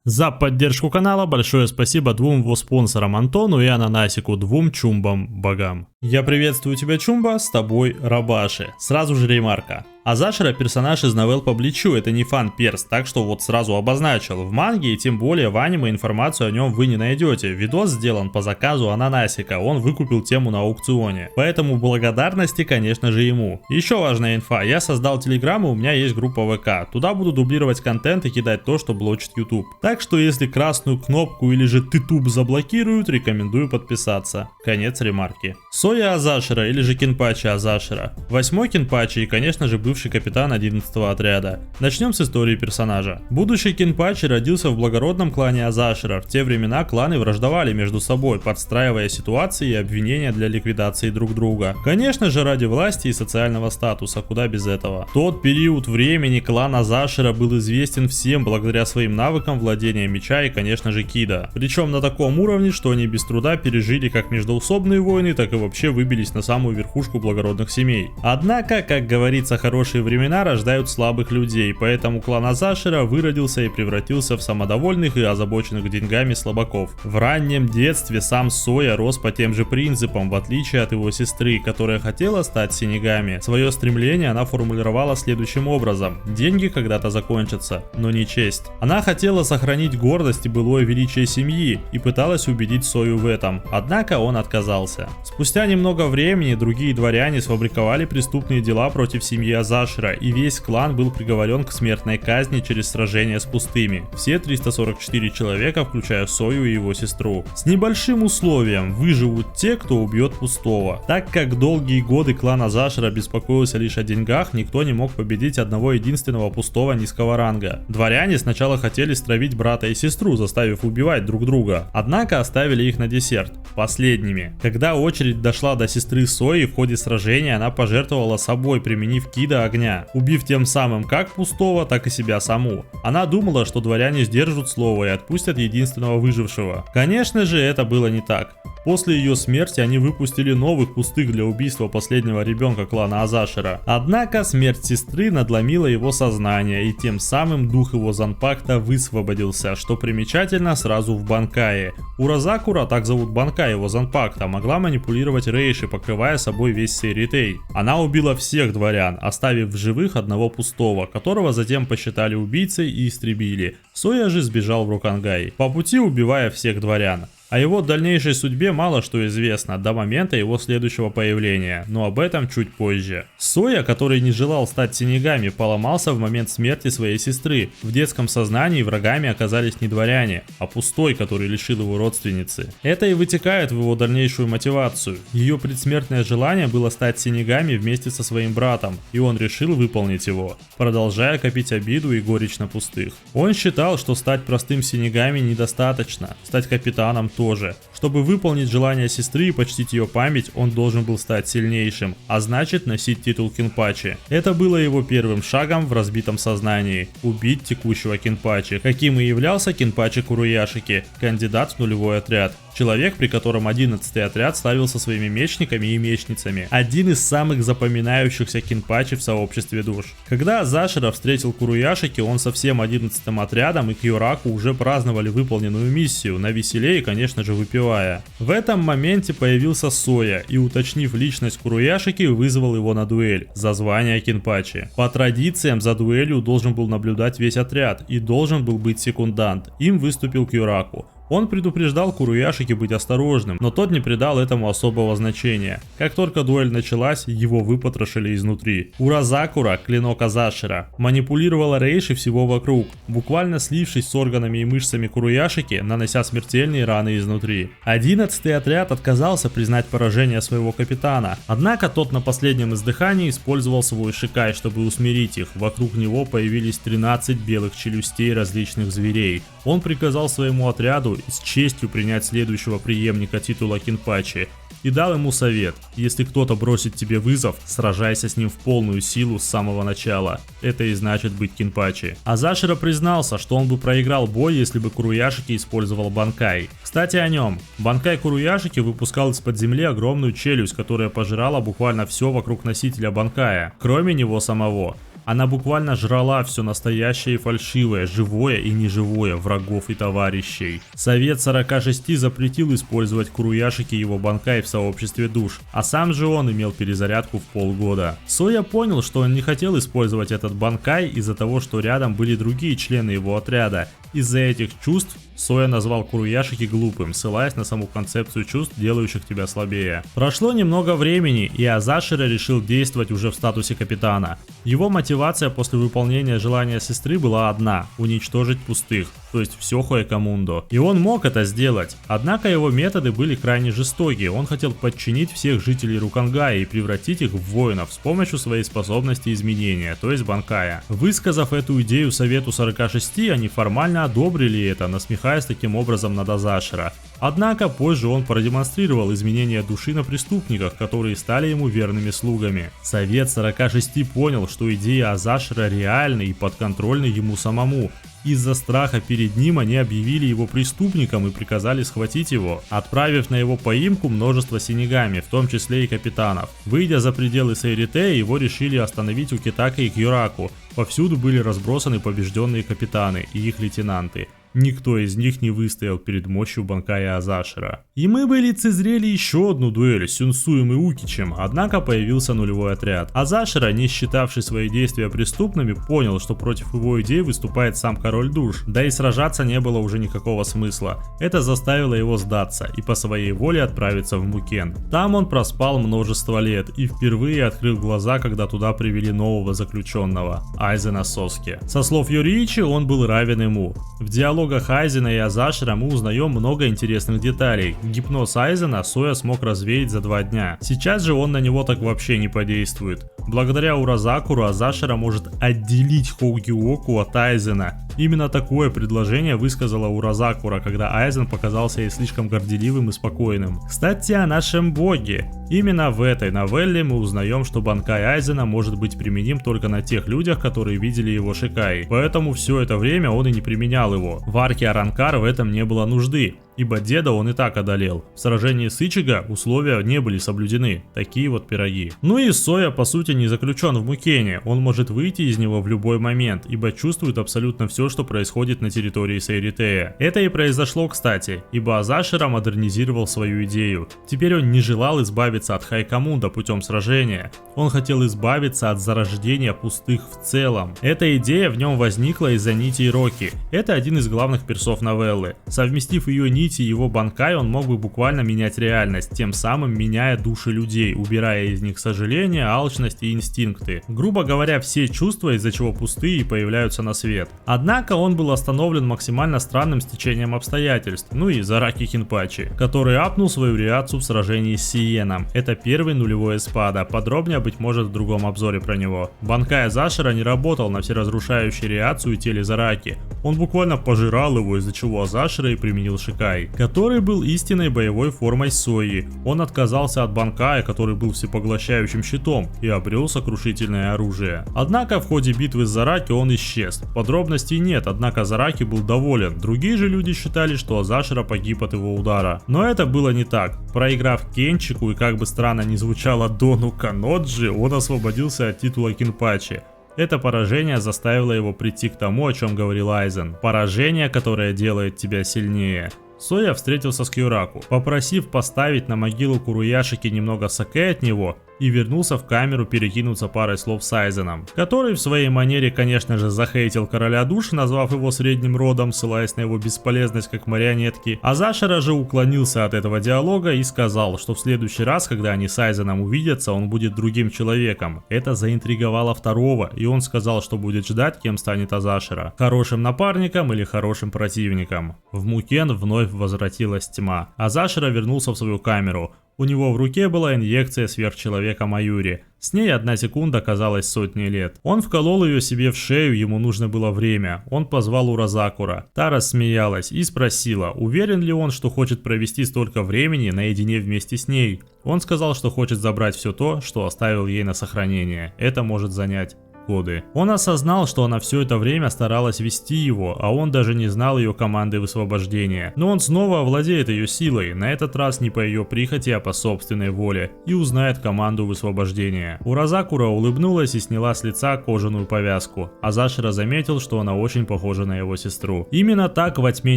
За поддержку канала большое спасибо двум его спонсорам Антону и Ананасику, двум чумбам-богам. Я приветствую тебя, Чумба, с тобой Рабаши. Сразу же ремарка. Азашера персонаж из новелл по Бличу, это не фан-перс, так что вот сразу обозначил. В манге и тем более в аниме информацию о нем вы не найдете. Видос сделан по заказу Ананасика, он выкупил тему на аукционе. Поэтому благодарности, конечно же, ему. Еще важная инфа, я создал телеграм, и у меня есть группа ВК. Туда буду дублировать контент и кидать то, что блочит YouTube. Так что если красную кнопку или же Тытуб заблокируют, рекомендую подписаться. Конец ремарки. Соя Азашера или же Кинпачи Азашера. 8-й Кинпачи и, конечно же, бывший капитан 11-го отряда. Начнем с истории персонажа. Будущий Кинпачи родился в благородном клане Азашера. В те времена кланы враждовали между собой, подстраивая ситуации и обвинения для ликвидации друг друга. Конечно же, ради власти и социального статуса, куда без этого. В тот период времени клан Азашера был известен всем благодаря своим навыкам владения меча и, конечно же, кида. Причем на таком уровне, что они без труда пережили как междоусобные войны, так и вообще выбились на самую верхушку благородных семей. Однако, как говорится, хорошие времена рождают слабых людей, поэтому клан Азашера выродился и превратился в самодовольных и озабоченных деньгами слабаков. В раннем детстве сам Соя рос по тем же принципам, в отличие от его сестры, которая хотела стать синегами. Свое стремление она формулировала следующим образом: деньги когда-то закончатся, но не честь. Она хотела сохранить гордость и былое величие семьи и пыталась убедить Сою в этом, однако он отказался. Спустя немного времени другие дворяне сфабриковали преступные дела против семьи Азашера, и весь клан был приговорен к смертной казни через сражение с пустыми. Все 344 человека, включая Сою и его сестру. С небольшим условием: выживут те, кто убьет пустого. Так как долгие годы клан Азашера беспокоился лишь о деньгах, никто не мог победить одного единственного пустого низкого ранга. Дворяне сначала хотели стравить брата и сестру, заставив убивать друг друга, однако оставили их на десерт, последними. Когда очередь дошла до сестры Сои, в ходе сражения она пожертвовала собой, применив кида огня, убив тем самым как пустого, так и себя саму. Она думала, что дворяне сдержат слово и отпустят единственного выжившего. Конечно же, это было не так. После ее смерти они выпустили новых пустых для убийства последнего ребенка клана Азашера. Однако смерть сестры надломила его сознание, и тем самым дух его Занпакта высвободился, что примечательно сразу в Банкае. Уразакура, так зовут Банкай его Занпакта, могла манипулировать Рейши, покрывая собой весь Сейритей. Она убила всех дворян, оставив в живых одного пустого, которого затем посчитали убийцей и истребили. Соя же сбежал в Рокангай, по пути убивая всех дворян. О его дальнейшей судьбе мало что известно до момента его следующего появления, но об этом чуть позже. Соя, который не желал стать синегами, поломался в момент смерти своей сестры. В детском сознании врагами оказались не дворяне, а пустой, который лишил его родственницы. Это и вытекает в его дальнейшую мотивацию. Ее предсмертное желание было стать синегами вместе со своим братом, и он решил выполнить его, продолжая копить обиду и горечь на пустых. Он считал, что стать простым синегами недостаточно, стать капитаном тоже. Чтобы выполнить желание сестры и почтить ее память, он должен был стать сильнейшим, а значит носить титул Кинпачи. Это было его первым шагом в разбитом сознании – убить текущего Кинпачи, каким и являлся Кинпачи Куруяшики, кандидат в нулевой отряд. Человек, при котором 11-й отряд славился своими мечниками и мечницами. Один из самых запоминающихся Кинпачи в сообществе душ. Когда Азашера встретил Куруяшики, он со всем 11-м отрядом и Кьюраку уже праздновали выполненную миссию, на веселе и, конечно же, выпивая. В этом моменте появился Соя и, уточнив личность Куруяшики, вызвал его на дуэль за звание Кинпачи. По традициям за дуэлью должен был наблюдать весь отряд и должен был быть секундант. Им выступил Кьюраку. Он предупреждал Куруяшики быть осторожным, но тот не придал этому особого значения. Как только дуэль началась, его выпотрошили изнутри. Уразакура, клинок Азашера, манипулировала Рейши всего вокруг, буквально слившись с органами и мышцами Куруяшики, нанося смертельные раны изнутри. 11-й отряд отказался признать поражение своего капитана, однако тот на последнем издыхании использовал свой шикай, чтобы усмирить их. Вокруг него появились 13 белых челюстей различных зверей. Он приказал своему отряду с честью принять следующего преемника титула Кинпачи и дал ему совет: если кто-то бросит тебе вызов, сражайся с ним в полную силу с самого начала. Это и значит быть Кинпачи. Азашера признался, что он бы проиграл бой, если бы Куруяшики использовал Банкай. Кстати о нем. Банкай Куруяшики выпускал из-под земли огромную челюсть, которая пожирала буквально все вокруг носителя Банкая, кроме него самого. Она буквально жрала все настоящее и фальшивое, живое и неживое, врагов и товарищей. Совет 46 запретил использовать Куруяшики и его банкай в сообществе душ, а сам же он имел перезарядку в полгода. Соя понял, что он не хотел использовать этот банкай из-за того, что рядом были другие члены его отряда. Из-за этих чувств Соя назвал Куруяшики глупым, ссылаясь на саму концепцию чувств, делающих тебя слабее. Прошло немного времени, и Азашира решил действовать уже в статусе капитана. Его мотивация после выполнения желания сестры была одна – уничтожить пустых, то есть все Хуэйкамундо. И он мог это сделать, однако его методы были крайне жестокие. Он хотел подчинить всех жителей Рукангая и превратить их в воинов с помощью своей способности изменения, то есть банкая. Высказав эту идею Совету 46, они формально одобрили это, насмехаясь таким образом над Азашира. Однако позже он продемонстрировал изменение души на преступниках, которые стали ему верными слугами. Совет 46 понял, что идея Азашира реальна и подконтрольна ему самому. Из-за страха перед ним они объявили его преступником и приказали схватить его, отправив на его поимку множество синигами, в том числе и капитанов. Выйдя за пределы Сейритея, его решили остановить у Китака и Кьюраку. Повсюду были разбросаны побежденные капитаны и их лейтенанты. Никто из них не выстоял перед мощью банкая Азашира. И мы бы лицезрели еще одну дуэль с Сюнсуем и Укичем, однако появился нулевой отряд. Азашира, не считавший свои действия преступными, понял, что против его идей выступает сам король душ, да и сражаться не было уже никакого смысла. Это заставило его сдаться и по своей воле отправиться в Мукен. Там он проспал множество лет и впервые открыл глаза, когда туда привели нового заключенного, Айзена Соски. Со слов Йориичи, он был равен ему. В диалогах Айзена и Азашира мы узнаем много интересных деталей. Гипноз Айзена Соя смог развеять за 2 дня. Сейчас же он на него так вообще не подействует. Благодаря Уразакуру Азашира может отделить Хоугиоку от Айзена. Именно такое предложение высказала Уразакура, когда Айзен показался ей слишком горделивым и спокойным. Кстати, о нашем боге. Именно в этой новелле мы узнаем, что банкай Айзена может быть применим только на тех людях, которые видели его Шикай. Поэтому все это время он и не применял его. В арке Аранкар в этом не было нужды, ибо деда он и так одолел. В сражении с Ичиго условия не были соблюдены. Такие вот пироги. Ну и Соя по сути не заключен в Мукене. Он может выйти из него в любой момент, ибо чувствует абсолютно все, что происходит на территории Сейритея. Это и произошло, кстати, ибо Азашира модернизировал свою идею. Теперь он не желал избавиться от Хайкамунда путем сражения. Он хотел избавиться от зарождения пустых в целом. Эта идея в нем возникла из-за нити Роки. Это один из главных персов новеллы. Совместив ее нити и его банкай, он мог бы буквально менять реальность, тем самым меняя души людей, убирая из них сожаление, алчность и инстинкты. Грубо говоря, все чувства, из-за чего пустые появляются на свет. Однако он был остановлен максимально странным стечением обстоятельств, ну и Зараки Хинпачи, который апнул свою реакцию в сражении с Сиеном. Это первый нулевой эспада, подробнее быть может в другом обзоре про него. Банкай Азашира не работал на всеразрушающую реакцию в теле Зараки. Он буквально пожирал его, из-за чего Азашира и применил Шикай, который был истинной боевой формой Сои. Он отказался от банкая, который был всепоглощающим щитом, и обрел сокрушительное оружие. Однако в ходе битвы с Зараки он исчез. Подробностей нет, однако Зараки был доволен. Другие же люди считали, что Азашира погиб от его удара. Но это было не так. Проиграв Кенчику и, как бы странно ни звучало, Дону Каноджи, он освободился от титула Кинпачи. Это поражение заставило его прийти к тому, о чем говорил Айзен. Поражение, которое делает тебя сильнее. Соя встретился с Кьюраку, попросив поставить на могилу Куруяшики немного саке от него, и вернулся в камеру перекинуться парой слов с Айзеном, который в своей манере, конечно же, захейтил короля душ, назвав его средним родом, ссылаясь на его бесполезность как марионетки. Азашира же уклонился от этого диалога и сказал, что в следующий раз, когда они с Айзеном увидятся, он будет другим человеком. Это заинтриговало второго, и он сказал, что будет ждать, кем станет Азашира: хорошим напарником или хорошим противником. В Мукен вновь возвратилась тьма. Азашира вернулся в свою камеру. У него в руке была инъекция сверхчеловека Маюри. С ней 1 секунда казалась сотней лет. Он вколол ее себе в шею, ему нужно было время. Он позвал Уразакура. Та рассмеялась и спросила, уверен ли он, что хочет провести столько времени наедине вместе с ней. Он сказал, что хочет забрать все то, что оставил ей на сохранение. Это может занять годы. Он осознал, что она все это время старалась вести его, а он даже не знал ее команды высвобождения. Но он снова овладеет ее силой, на этот раз не по ее прихоти, а по собственной воле, и узнает команду высвобождения. Уразакура улыбнулась и сняла с лица кожаную повязку. Азашира заметил, что она очень похожа на его сестру. Именно так во тьме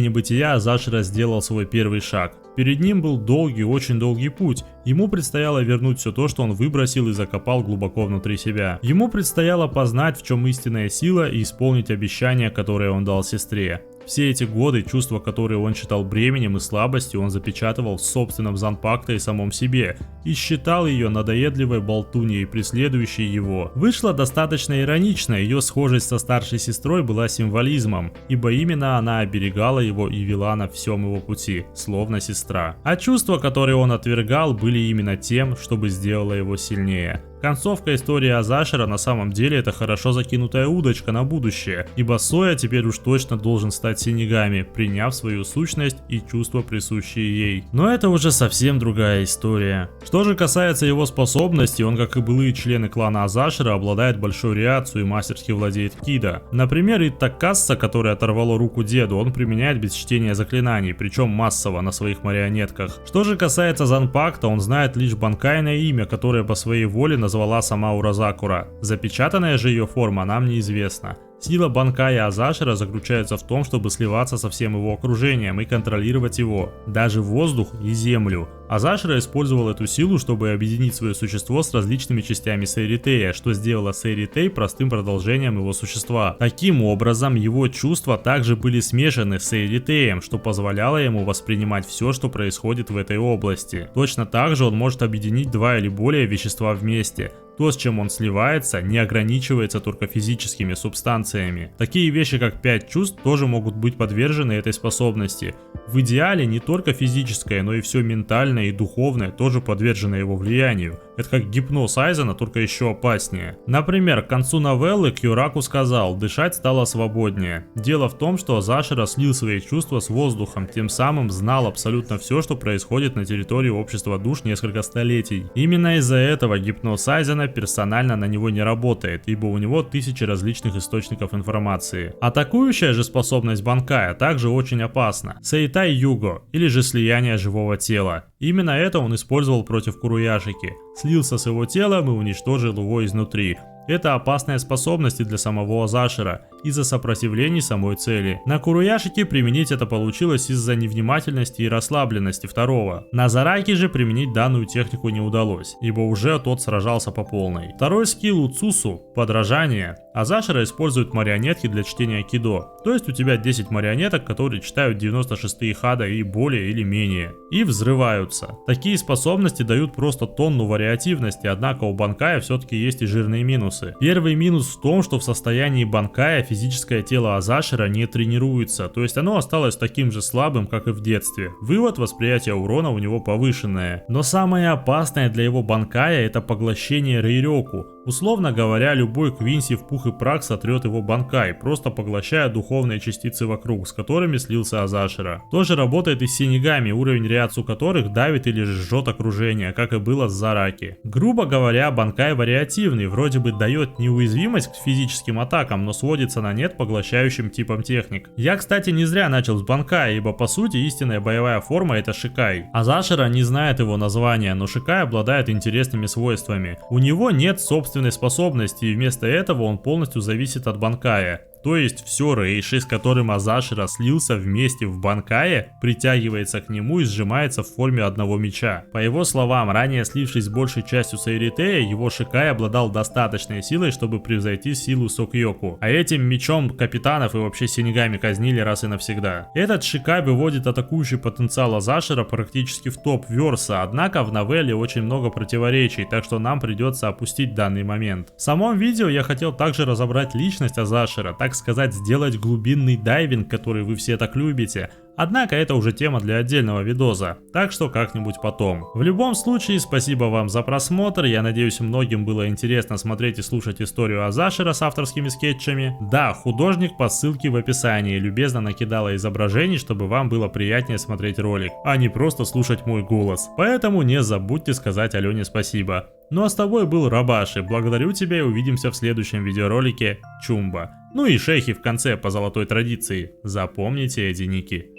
небытия Азашира сделал свой первый шаг. Перед ним был долгий, очень долгий путь. Ему предстояло вернуть все то, что он выбросил и закопал глубоко внутри себя. Ему предстояло познать, в чем истинная сила, и исполнить обещания, которые он дал сестре. Все эти годы чувства, которые он считал бременем и слабостью, он запечатывал в собственном Занпакто и самом себе, и считал ее надоедливой болтуньей, преследующей его. Вышло достаточно иронично, ее схожесть со старшей сестрой была символизмом, ибо именно она оберегала его и вела на всем его пути, словно сестра. А чувства, которые он отвергал, были именно тем, чтобы сделало его сильнее. Концовка истории Азашира на самом деле это хорошо закинутая удочка на будущее, ибо Соя теперь уж точно должен стать синегами, приняв свою сущность и чувства, присущие ей. Но это уже совсем другая история. Что же касается его способностей, он, как и былые члены клана Азашира, обладает большой реакцией и мастерски владеет кидо. Например, Итаккаса, который оторвало руку деду, он применяет без чтения заклинаний, причем массово на своих марионетках. Что же касается Занпакто, он знает лишь банкайное имя, которое по своей воле назвала сама Уразакура. Запечатанная же ее форма нам неизвестна. Сила Банкая Азашира заключается в том, чтобы сливаться со всем его окружением и контролировать его, даже воздух и землю. Азашира использовал эту силу, чтобы объединить свое существо с различными частями Сейритея, что сделало Сейритей простым продолжением его существа. Таким образом, его чувства также были смешаны с Сейритеем, что позволяло ему воспринимать все, что происходит в этой области. Точно так же он может объединить два или более вещества вместе. То, с чем он сливается, не ограничивается только физическими субстанциями. Такие вещи, как 5 чувств, тоже могут быть подвержены этой способности. В идеале не только физическое, но и все ментальное и духовное тоже подвержено его влиянию. Это как гипноз Айзена, только еще опаснее. Например, к концу новеллы Кьюраку сказал: дышать стало свободнее. Дело в том, что Азашира слил свои чувства с воздухом, тем самым знал абсолютно все, что происходит на территории общества душ несколько столетий. Именно из-за этого гипноз Айзена персонально на него не работает, ибо у него тысячи различных источников информации. Атакующая же способность Банкая также очень опасна. Сейтай Юго, или же слияние живого тела. Именно это он использовал против Куруяшики. Слился с его телом и уничтожил его изнутри. Это опасная способность и для самого Азашира, из-за сопротивлений самой цели. На Куруяшике применить это получилось из-за невнимательности и расслабленности второго. На Зараке же применить данную технику не удалось, ибо уже тот сражался по полной. Второй скилл Уцусу – подражание. Азашира использует марионетки для чтения кидо, то есть у тебя 10 марионеток, которые читают 96 хада и более или менее, и взрываются. Такие способности дают просто тонну вариативности, однако у Банкая все-таки есть и жирные минусы. Первый минус в том, что в состоянии Банкая физическое тело Азашира не тренируется, то есть оно осталось таким же слабым, как и в детстве. Вывод: восприятия урона у него повышенное. Но самое опасное для его Банкая — это поглощение Рейрёку. Условно говоря, любой Квинси в пух и прах сотрет его Банкай, просто поглощая духовные частицы вокруг, с которыми слился Азашира. Тоже работает и с Синегами, уровень реакцию которых давит или жжет окружение, как и было с Зараки. Грубо говоря, Банкай вариативный, вроде бы дает неуязвимость к физическим атакам, но сводится на нет поглощающим типом техник. Я, кстати, не зря начал с Банкая, ибо по сути истинная боевая форма — это Шикай. Азашира не знает его названия, но Шикай обладает интересными свойствами. У него нет собственной способности, и вместо этого он полностью зависит от Банкая. То есть все рейши, с которым Азашира слился вместе в Банкае, притягивается к нему и сжимается в форме одного меча. По его словам, ранее слившись с большей частью Сейритея, его Шикай обладал достаточной силой, чтобы превзойти силу Сокьёку. А этим мечом капитанов и вообще Синегами казнили раз и навсегда. Этот Шикай выводит атакующий потенциал Азашира практически в топ верса, однако в новелле очень много противоречий, так что нам придется опустить данный момент. В самом видео я хотел также разобрать личность Азашира, так сказать, сделать глубинный дайвинг, который вы все так любите. Однако это уже тема для отдельного видоса, так что как-нибудь потом. В любом случае, спасибо вам за просмотр, я надеюсь, многим было интересно смотреть и слушать историю Азашира с авторскими скетчами. Да, художник по ссылке в описании любезно накидала изображений, чтобы вам было приятнее смотреть ролик, а не просто слушать мой голос. Поэтому не забудьте сказать Алене спасибо. Ну а с тобой был Рабаши, благодарю тебя и увидимся в следующем видеоролике Чумба. Ну и шейхи в конце по золотой традиции, запомните эти ники.